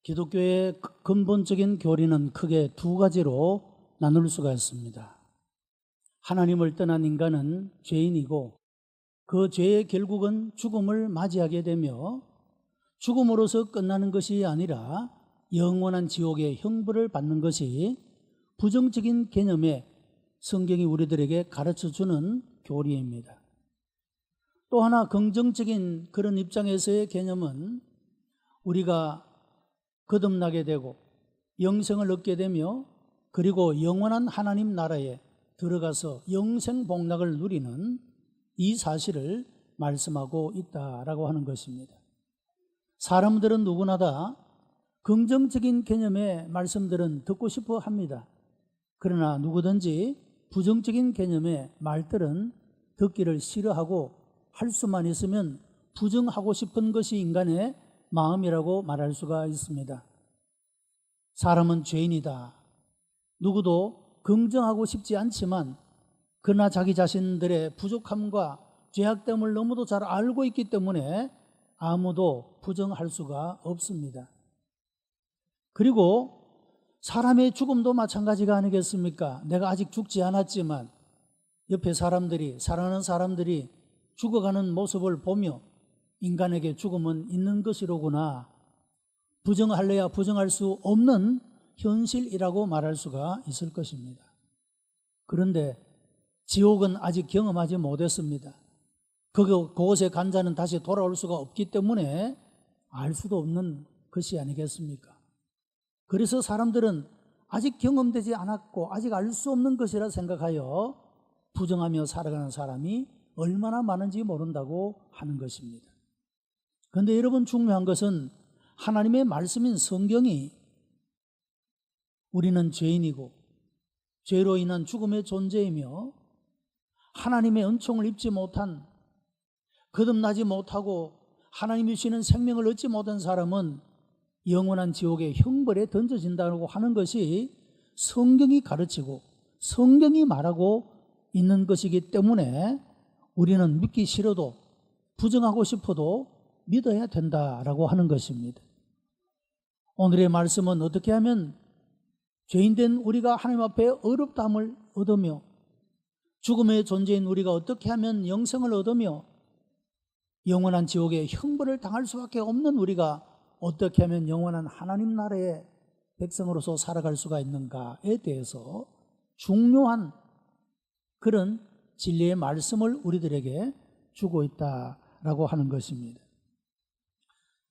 기독교의 근본적인 교리는 크게 두 가지로 나눌 수가 있습니다. 하나님을 떠난 인간은 죄인이고 그 죄의 결국은 죽음을 맞이하게 되며 죽음으로서 끝나는 것이 아니라 영원한 지옥의 형벌을 받는 것이 부정적인 개념의 성경이 우리들에게 가르쳐주는 교리입니다. 또 하나 긍정적인 그런 입장에서의 개념은 우리가 거듭나게 되고 영생을 얻게 되며 그리고 영원한 하나님 나라에 들어가서 영생 복락을 누리는 이 사실을 말씀하고 있다라고 하는 것입니다. 사람들은 누구나 다 긍정적인 개념의 말씀들은 듣고 싶어 합니다. 그러나 누구든지 부정적인 개념의 말들은 듣기를 싫어하고 할 수만 있으면 부정하고 싶은 것이 인간의 마음이라고 말할 수가 있습니다. 사람은 죄인이다. 누구도 긍정하고 싶지 않지만 그러나 자기 자신들의 부족함과 죄악됨을 너무도 잘 알고 있기 때문에 아무도 부정할 수가 없습니다. 그리고 사람의 죽음도 마찬가지가 아니겠습니까? 내가 아직 죽지 않았지만 옆에 사람들이, 사랑하는 사람들이 죽어가는 모습을 보며 인간에게 죽음은 있는 것이로구나, 부정할래야 부정할 수 없는 현실이라고 말할 수가 있을 것입니다. 그런데 지옥은 아직 경험하지 못했습니다. 그곳에 간 자는 다시 돌아올 수가 없기 때문에 알 수도 없는 것이 아니겠습니까? 그래서 사람들은 아직 경험되지 않았고 아직 알 수 없는 것이라 생각하여 부정하며 살아가는 사람이 얼마나 많은지 모른다고 하는 것입니다. 그런데 여러분, 중요한 것은 하나님의 말씀인 성경이 우리는 죄인이고 죄로 인한 죽음의 존재이며 하나님의 은총을 입지 못한, 거듭나지 못하고 하나님이 주시는 생명을 얻지 못한 사람은 영원한 지옥의 형벌에 던져진다고 하는 것이 성경이 가르치고 성경이 말하고 있는 것이기 때문에 우리는 믿기 싫어도 부정하고 싶어도 믿어야 된다라고 하는 것입니다. 오늘의 말씀은 어떻게 하면 죄인된 우리가 하나님 앞에 의롭다함을 얻으며 죽음의 존재인 우리가 어떻게 하면 영생을 얻으며 영원한 지옥의 형벌을 당할 수밖에 없는 우리가 어떻게 하면 영원한 하나님 나라의 백성으로서 살아갈 수가 있는가에 대해서 중요한 그런 진리의 말씀을 우리들에게 주고 있다라고 하는 것입니다.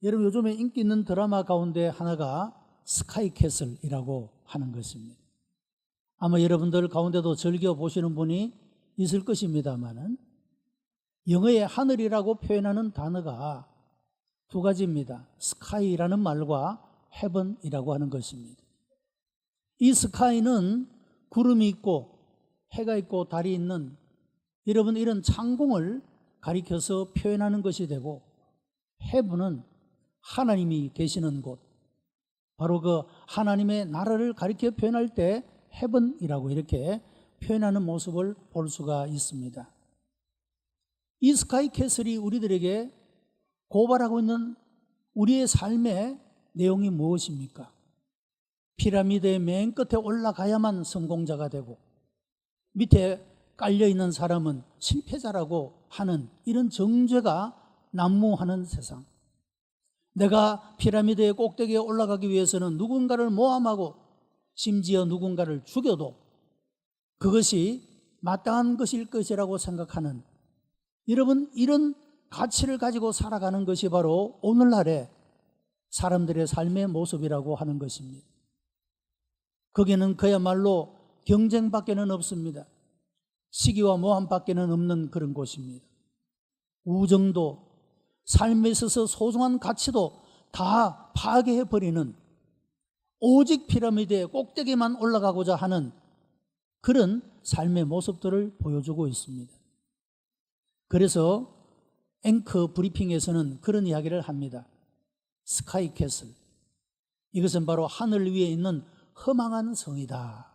여러분, 요즘에 인기 있는 드라마 가운데 하나가 스카이캐슬이라고 하는 것입니다. 아마 여러분들 가운데도 즐겨 보시는 분이 있을 것입니다만은 영어의 하늘이라고 표현하는 단어가 두 가지입니다. 스카이라는 말과 헤븐이라고 하는 것입니다. 이 스카이는 구름이 있고 해가 있고 달이 있는, 여러분, 이런 창공을 가리켜서 표현하는 것이 되고, 헤븐은 하나님이 계시는 곳, 바로 그 하나님의 나라를 가리켜 표현할 때 헤븐이라고 이렇게 표현하는 모습을 볼 수가 있습니다. 이 스카이캐슬이 우리들에게 고발하고 있는 우리의 삶의 내용이 무엇입니까? 피라미드의 맨 끝에 올라가야만 성공자가 되고 밑에 깔려있는 사람은 실패자라고 하는 이런 정죄가 난무하는 세상. 내가 피라미드의 꼭대기에 올라가기 위해서는 누군가를 모함하고 심지어 누군가를 죽여도 그것이 마땅한 것일 것이라고 생각하는, 여러분, 이런 가치를 가지고 살아가는 것이 바로 오늘날의 사람들의 삶의 모습이라고 하는 것입니다. 거기는 그야말로 경쟁밖에는 없습니다. 시기와 모함밖에는 없는 그런 곳입니다. 우정도, 삶에 있어서 소중한 가치도 다 파괴해버리는, 오직 피라미드의 꼭대기만 올라가고자 하는 그런 삶의 모습들을 보여주고 있습니다. 그래서 앵커 브리핑에서는 그런 이야기를 합니다. 스카이캐슬, 이것은 바로 하늘 위에 있는 허망한 성이다,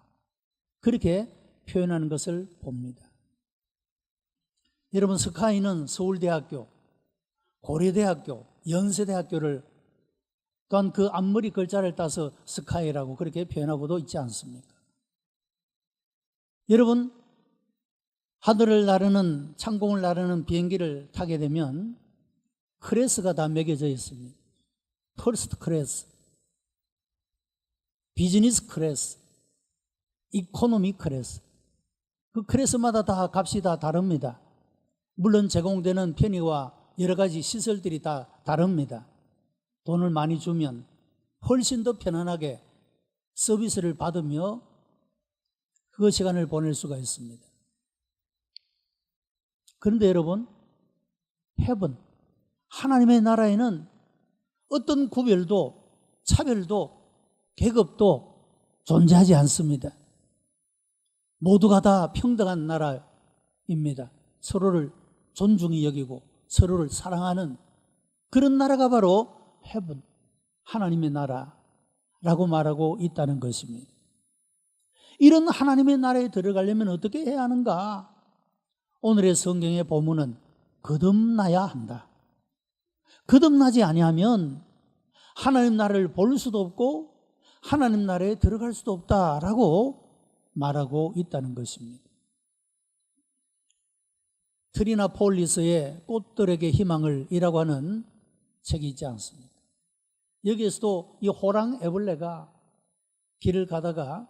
그렇게 표현하는 것을 봅니다. 여러분, 스카이는 서울대학교, 고려대학교, 연세대학교를 또한 그 앞머리 글자를 따서 스카이라고 그렇게 표현하고도 있지 않습니까? 여러분, 하늘을 나르는, 창공을 나르는 비행기를 타게 되면 클래스가 다 매겨져 있습니다. 퍼스트 클래스, 비즈니스 클래스, 이코노미 클래스. 그 클래스마다 다 값이 다 다릅니다. 물론 제공되는 편의와 여러 가지 시설들이 다 다릅니다. 돈을 많이 주면 훨씬 더 편안하게 서비스를 받으며 그 시간을 보낼 수가 있습니다. 그런데 여러분, 헤븐, 하나님의 나라에는 어떤 구별도 차별도 계급도 존재하지 않습니다. 모두가 다 평등한 나라입니다. 서로를 존중히 여기고 서로를 사랑하는 그런 나라가 바로 헤븐, 하나님의 나라라고 말하고 있다는 것입니다. 이런 하나님의 나라에 들어가려면 어떻게 해야 하는가? 오늘의 성경의 본문은 거듭나야 한다. 거듭나지 아니하면 하나님 나라를 볼 수도 없고 하나님 나라에 들어갈 수도 없다라고 말하고 있다는 것입니다. 트리나폴리스의 꽃들에게 희망을 이라고 하는 책이 있지 않습니까? 여기에서도 이 호랑 애벌레가 길을 가다가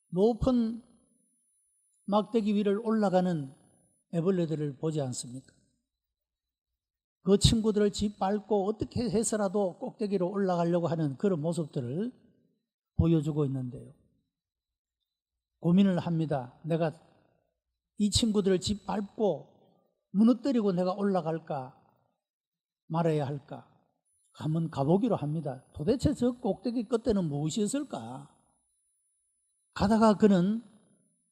높은 막대기 위를 올라가는 애벌레들을 보지 않습니까? 그 친구들을 짓밟고 어떻게 해서라도 꼭대기로 올라가려고 하는 그런 모습들을 보여주고 있는데요. 고민을 합니다. 내가 이 친구들을 짓밟고 무너뜨리고 내가 올라갈까 말아야 할까? 한번 가보기로 합니다. 도대체 저 꼭대기 끝에는 무엇이 있을까? 가다가 그는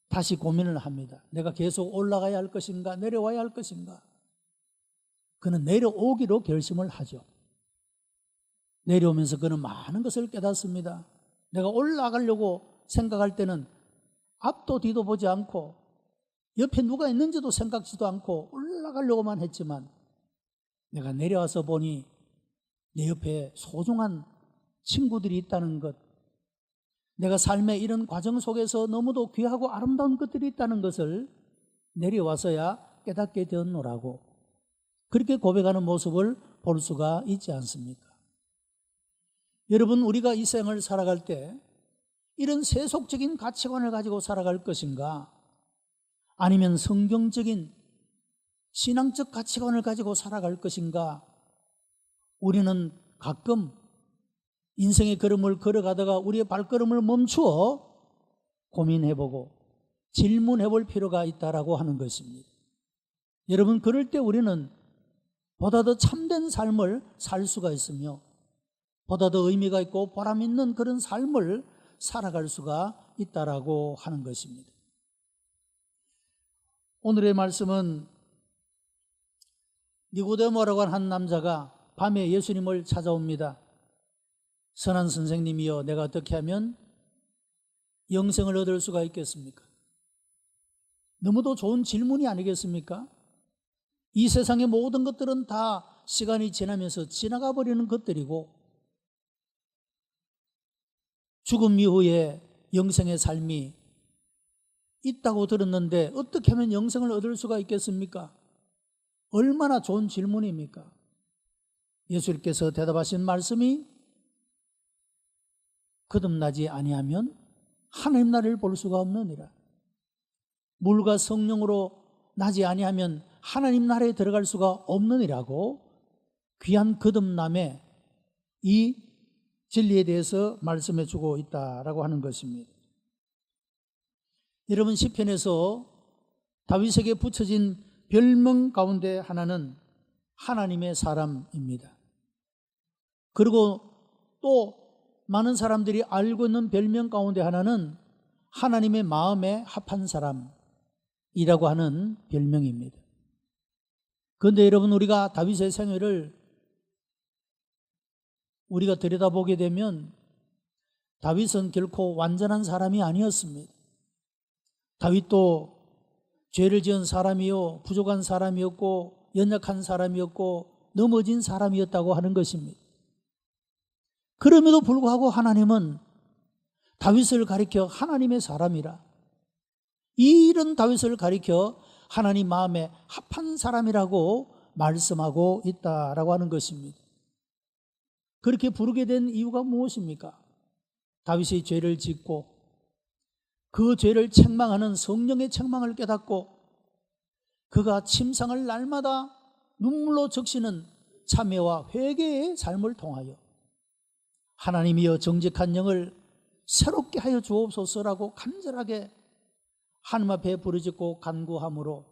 다시 고민을 합니다. 내가 계속 올라가야 할 것인가 내려와야 할 것인가? 그는 내려오기로 결심을 하죠. 내려오면서 그는 많은 것을 깨닫습니다. 내가 올라가려고 생각할 때는 앞도 뒤도 보지 않고 옆에 누가 있는지도 생각지도 않고 올라가려고만 했지만 내가 내려와서 보니 내 옆에 소중한 친구들이 있다는 것, 내가 삶의 이런 과정 속에서 너무도 귀하고 아름다운 것들이 있다는 것을 내려와서야 깨닫게 되었노라고 그렇게 고백하는 모습을 볼 수가 있지 않습니까? 여러분, 우리가 이 생을 살아갈 때 이런 세속적인 가치관을 가지고 살아갈 것인가? 아니면 성경적인 신앙적 가치관을 가지고 살아갈 것인가? 우리는 가끔 인생의 걸음을 걸어가다가 우리의 발걸음을 멈추어 고민해보고 질문해볼 필요가 있다라고 하는 것입니다. 여러분, 그럴 때 우리는 보다 더 참된 삶을 살 수가 있으며 보다 더 의미가 있고 보람 있는 그런 삶을 살아갈 수가 있다라고 하는 것입니다. 오늘의 말씀은 니고데모라고 하는 한 남자가 밤에 예수님을 찾아옵니다. 선한 선생님이여, 내가 어떻게 하면 영생을 얻을 수가 있겠습니까? 너무도 좋은 질문이 아니겠습니까? 이 세상의 모든 것들은 다 시간이 지나면서 지나가 버리는 것들이고 죽음 이후에 영생의 삶이 있다고 들었는데 어떻게 하면 영생을 얻을 수가 있겠습니까? 얼마나 좋은 질문입니까? 예수님께서 대답하신 말씀이 거듭나지 아니하면 하나님 나라를 볼 수가 없느니라. 물과 성령으로 나지 아니하면 하나님 나라에 들어갈 수가 없느니라고 귀한 거듭남의 이 진리에 대해서 말씀해 주고 있다라고 하는 것입니다. 여러분, 시편에서 다윗에게 붙여진 별명 가운데 하나는 하나님의 사람입니다. 그리고 또 많은 사람들이 알고 있는 별명 가운데 하나는 하나님의 마음에 합한 사람이라고 하는 별명입니다. 그런데 여러분, 우리가 다윗의 생애를 우리가 들여다보게 되면 다윗은 결코 완전한 사람이 아니었습니다. 다윗도 죄를 지은 사람이요, 부족한 사람이었고 연약한 사람이었고 넘어진 사람이었다고 하는 것입니다. 그럼에도 불구하고 하나님은 다윗을 가리켜 하나님의 사람이라, 이런 다윗을 가리켜 하나님 마음에 합한 사람이라고 말씀하고 있다라고 하는 것입니다. 그렇게 부르게 된 이유가 무엇입니까? 다윗이 죄를 짓고 그 죄를 책망하는 성령의 책망을 깨닫고 그가 침상을 날마다 눈물로 적시는 참회와 회개의 삶을 통하여 하나님이여 정직한 영을 새롭게 하여 주옵소서라고 간절하게 하나님 앞에 부르짖고 간구함으로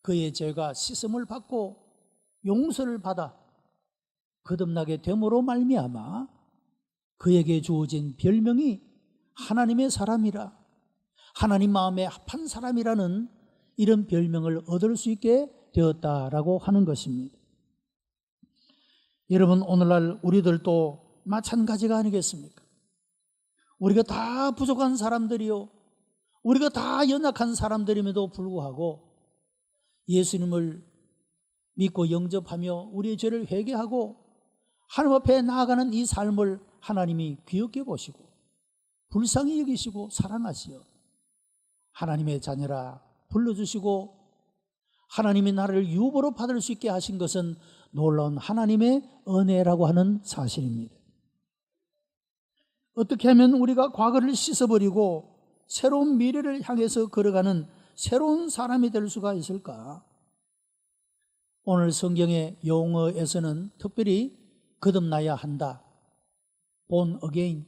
그의 죄가 씻음을 받고 용서를 받아 거듭나게 됨으로 말미암아 그에게 주어진 별명이 하나님의 사람이라, 하나님 마음에 합한 사람이라는 이런 별명을 얻을 수 있게 되었다라고 하는 것입니다. 여러분, 오늘날 우리들도 마찬가지가 아니겠습니까? 우리가 다 부족한 사람들이요, 우리가 다 연약한 사람들임에도 불구하고 예수님을 믿고 영접하며 우리의 죄를 회개하고 하나님 앞에 나아가는 이 삶을 하나님이 귀엽게 보시고 불쌍히 여기시고 사랑하시어 하나님의 자녀라 불러주시고 하나님이 나를 유보로 받을 수 있게 하신 것은 놀라운 하나님의 은혜라고 하는 사실입니다. 어떻게 하면 우리가 과거를 씻어버리고 새로운 미래를 향해서 걸어가는 새로운 사람이 될 수가 있을까? 오늘 성경의 용어에서는 특별히 거듭나야 한다, born again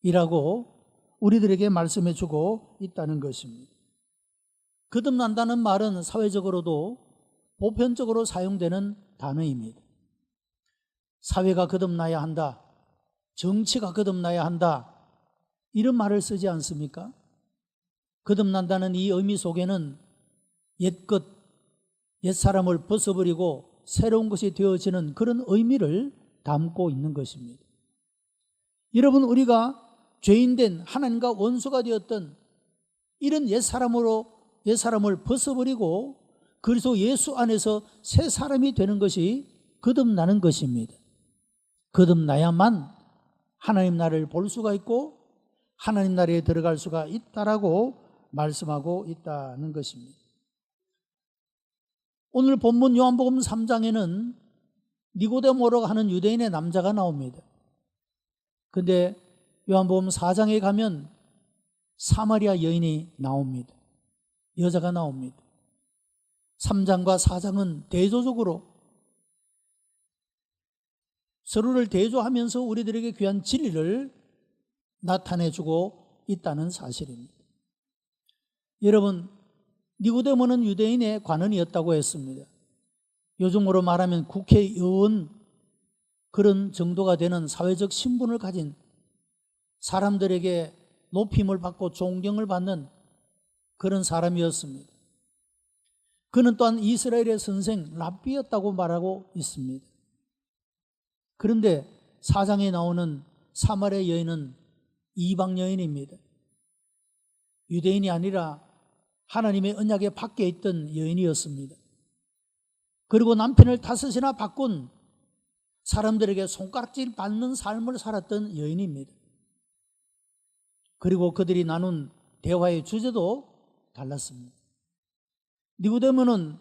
이라고 우리들에게 말씀해 주고 있다는 것입니다. 거듭난다는 말은 사회적으로도 보편적으로 사용되는 단어입니다. 사회가 거듭나야 한다, 정치가 거듭나야 한다, 이런 말을 쓰지 않습니까? 거듭난다는 이 의미 속에는 옛것, 옛사람을 벗어버리고 새로운 것이 되어지는 그런 의미를 담고 있는 것입니다. 여러분, 우리가 죄인된 하나님과 원수가 되었던 이런 옛사람을 벗어버리고 그리스도 예수 안에서 새 사람이 되는 것이 거듭나는 것입니다. 거듭나야만 하나님 나라를 볼 수가 있고 하나님 나라에 들어갈 수가 있다라고 말씀하고 있다는 것입니다. 오늘 본문 요한복음 3장에는 니고데모라고 하는 유대인의 남자가 나옵니다. 근데 요한복음 4장에 가면 사마리아 여인이 나옵니다. 여자가 나옵니다. 3장과 4장은 대조적으로 서로를 대조하면서 우리들에게 귀한 진리를 나타내주고 있다는 사실입니다. 여러분, 니고데모는 유대인의 관원이었다고 했습니다. 요즘으로 말하면 국회의원 그런 정도가 되는 사회적 신분을 가진 사람들에게 높임을 받고 존경을 받는 그런 사람이었습니다. 그는 또한 이스라엘의 선생 랍비였다고 말하고 있습니다. 그런데 4장에 나오는 사마리아 여인은 이방 여인입니다. 유대인이 아니라 하나님의 언약에 밖에 있던 여인이었습니다. 그리고 남편을 5이나 바꾼 사람들에게 손가락질 받는 삶을 살았던 여인입니다. 그리고 그들이 나눈 대화의 주제도 달랐습니다. 니고데모는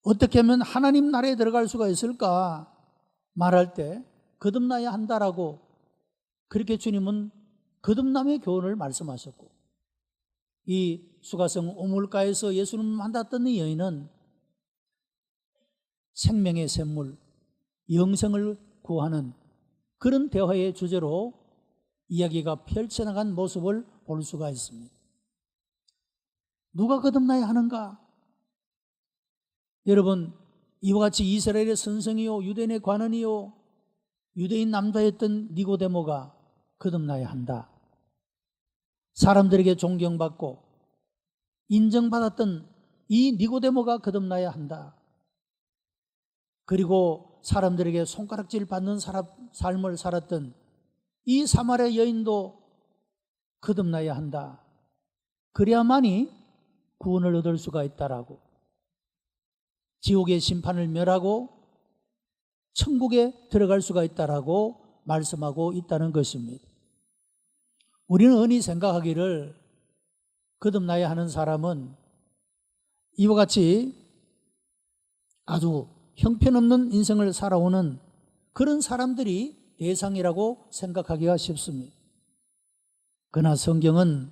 어떻게 하면 하나님 나라에 들어갈 수가 있을까 말할 때 거듭나야 한다라고 그렇게 주님은 거듭남의 교훈을 말씀하셨고, 이 수가성 오물가에서 예수님을 만났던 이 여인은 생명의 샘물, 영생을 구하는 그런 대화의 주제로 이야기가 펼쳐나간 모습을 볼 수가 있습니다. 누가 거듭나야 하는가? 여러분, 이와 같이 이스라엘의 선생이요 유대인의 관원이요 유대인 남자였던 니고데모가 거듭나야 한다. 사람들에게 존경받고 인정받았던 이 니고데모가 거듭나야 한다. 그리고 사람들에게 손가락질 받는 삶을 살았던 이 사마리아 여인도 거듭나야 한다. 그래야만이 구원을 얻을 수가 있다라고 지옥의 심판을 멸하고 천국에 들어갈 수가 있다라고 말씀하고 있다는 것입니다. 우리는 흔히 생각하기를 거듭나야 하는 사람은 이와 같이 아주 형편없는 인생을 살아오는 그런 사람들이 대상이라고 생각하기가 쉽습니다. 그러나 성경은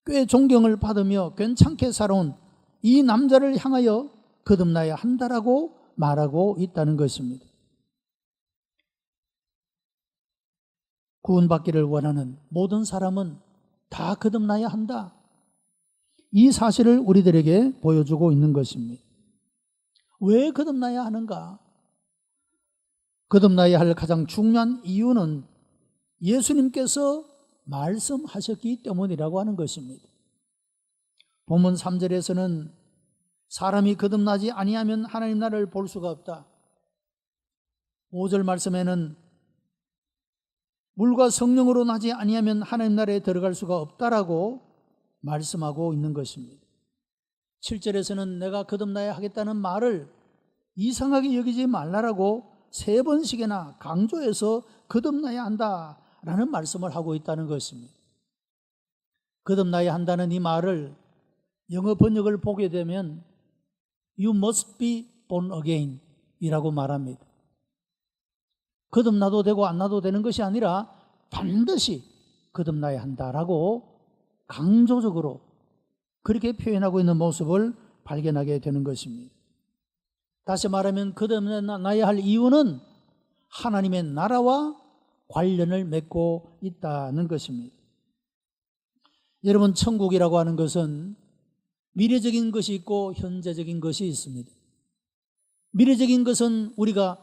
꽤 존경을 받으며 괜찮게 살아온 이 남자를 향하여 거듭나야 한다라고 말하고 있다는 것입니다. 구원받기를 원하는 모든 사람은 다 거듭나야 한다. 이 사실을 우리들에게 보여주고 있는 것입니다. 왜 거듭나야 하는가? 거듭나야 할 가장 중요한 이유는 예수님께서 말씀하셨기 때문이라고 하는 것입니다. 본문 3절에서는 사람이 거듭나지 아니하면 하나님 나라를 볼 수가 없다. 5절 말씀에는 물과 성령으로 나지 아니하면 하나님 나라에 들어갈 수가 없다라고 말씀하고 있는 것입니다. 7절에서는 내가 거듭나야 하겠다는 말을 이상하게 여기지 말라라고 3번씩이나 강조해서 거듭나야 한다라는 말씀을 하고 있다는 것입니다. 거듭나야 한다는 이 말을 영어 번역을 보게 되면 You must be born again 이라고 말합니다. 거듭나도 되고 안 나도 되는 것이 아니라 반드시 거듭나야 한다라고 강조적으로 그렇게 표현하고 있는 모습을 발견하게 되는 것입니다. 다시 말하면 거듭나야 할 이유는 하나님의 나라와 관련을 맺고 있다는 것입니다. 여러분, 천국이라고 하는 것은 미래적인 것이 있고 현재적인 것이 있습니다. 미래적인 것은 우리가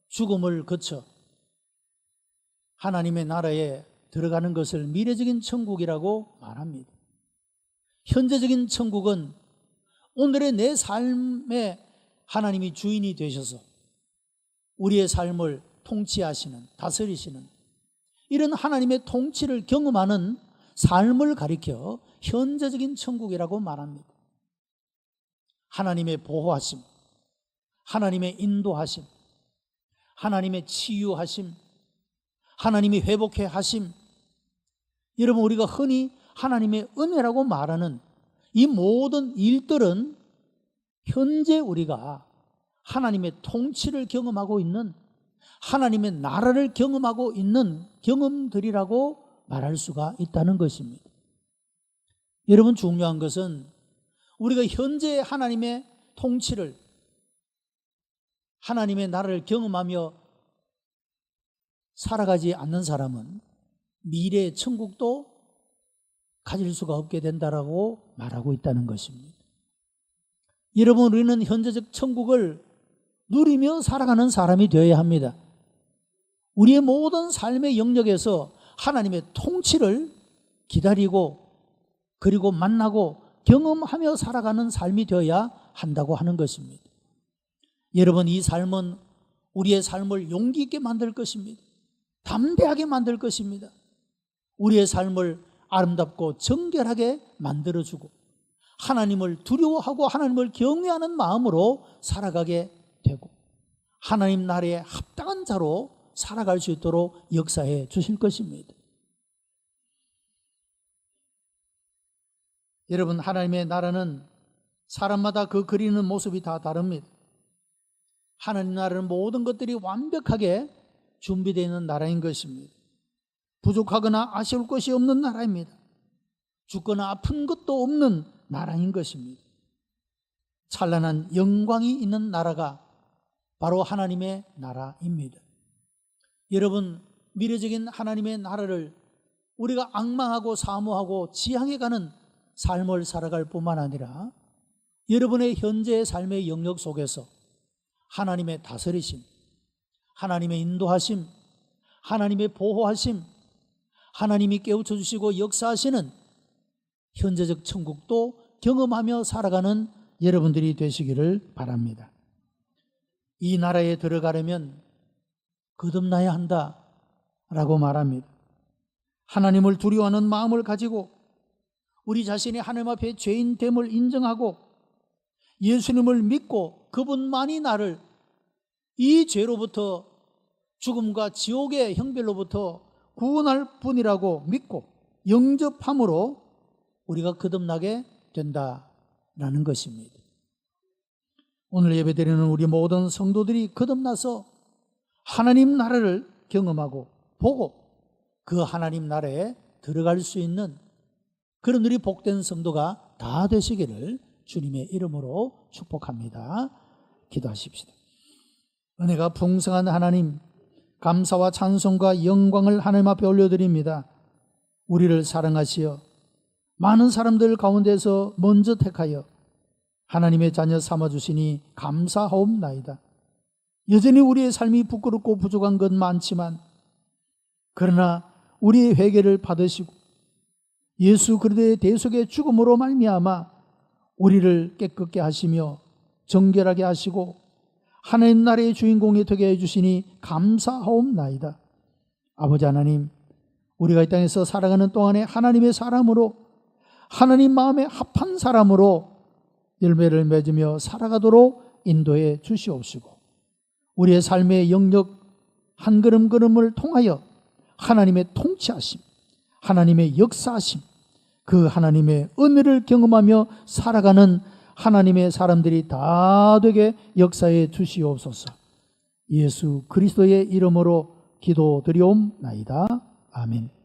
죽음을 거쳐 하나님의 나라에 들어가는 것을 미래적인 천국이라고 말합니다. 현재적인 천국은 오늘의 내 삶에 하나님이 주인이 되셔서 우리의 삶을 통치하시는, 다스리시는 이런 하나님의 통치를 경험하는 삶을 가리켜 현재적인 천국이라고 말합니다. 하나님의 보호하심, 하나님의 인도하심, 하나님의 치유하심, 하나님이 회복해 하심, 여러분 우리가 흔히 하나님의 은혜라고 말하는 이 모든 일들은 현재 우리가 하나님의 통치를 경험하고 있는, 하나님의 나라를 경험하고 있는 경험들이라고 말할 수가 있다는 것입니다. 여러분, 중요한 것은 우리가 현재 하나님의 통치를, 하나님의 나라를 경험하며 살아가지 않는 사람은 미래의 천국도 가질 수가 없게 된다라고 말하고 있다는 것입니다. 여러분, 우리는 현재적 천국을 누리며 살아가는 사람이 되어야 합니다. 우리의 모든 삶의 영역에서 하나님의 통치를 기다리고 그리고 만나고 경험하며 살아가는 삶이 되어야 한다고 하는 것입니다. 여러분, 이 삶은 우리의 삶을 용기 있게 만들 것입니다. 담대하게 만들 것입니다. 우리의 삶을 아름답고 정결하게 만들어주고 하나님을 두려워하고 하나님을 경외하는 마음으로 살아가게 되고 하나님 나라에 합당한 자로 살아갈 수 있도록 역사해 주실 것입니다. 여러분, 하나님의 나라는 사람마다 그 그리는 모습이 다 다릅니다. 하나님 나라는 모든 것들이 완벽하게 준비되어 있는 나라인 것입니다. 부족하거나 아쉬울 것이 없는 나라입니다. 죽거나 아픈 것도 없는 나라인 것입니다. 찬란한 영광이 있는 나라가 바로 하나님의 나라입니다. 여러분, 미래적인 하나님의 나라를 우리가 악망하고 사모하고 지향해가는 삶을 살아갈 뿐만 아니라 여러분의 현재의 삶의 영역 속에서 하나님의 다스리심, 하나님의 인도하심, 하나님의 보호하심, 하나님이 깨우쳐 주시고 역사하시는 현재적 천국도 경험하며 살아가는 여러분들이 되시기를 바랍니다. 이 나라에 들어가려면 거듭나야 한다라고 말합니다. 하나님을 두려워하는 마음을 가지고 우리 자신이 하나님 앞에 죄인됨을 인정하고 예수님을 믿고 그분만이 나를 이 죄로부터, 죽음과 지옥의 형벌로부터 구원할 분이라고 믿고 영접함으로 우리가 거듭나게 된다라는 것입니다. 오늘 예배드리는 우리 모든 성도들이 거듭나서 하나님 나라를 경험하고 보고 그 하나님 나라에 들어갈 수 있는 그런 우리 복된 성도가 다 되시기를 주님의 이름으로 축복합니다. 기도하십시다. 은혜가 풍성한 하나님, 감사와 찬송과 영광을 하나님 앞에 올려드립니다. 우리를 사랑하시어 많은 사람들 가운데서 먼저 택하여 하나님의 자녀 삼아주시니 감사하옵나이다. 여전히 우리의 삶이 부끄럽고 부족한 것 많지만 그러나 우리의 회개를 받으시고 예수 그리스도의 대속의 죽음으로 말미암아 우리를 깨끗게 하시며 정결하게 하시고 하나님 나라의 주인공이 되게 해주시니 감사하옵나이다. 아버지 하나님, 우리가 이 땅에서 살아가는 동안에 하나님의 사람으로, 하나님 마음에 합한 사람으로 열매를 맺으며 살아가도록 인도해 주시옵시고 우리의 삶의 영역 한 걸음 걸음을 통하여 하나님의 통치하심, 하나님의 역사하심, 그 하나님의 은혜를 경험하며 살아가는 하나님의 사람들이 다 되게 역사해 주시옵소서. 예수 그리스도의 이름으로 기도드리옵나이다. 아멘.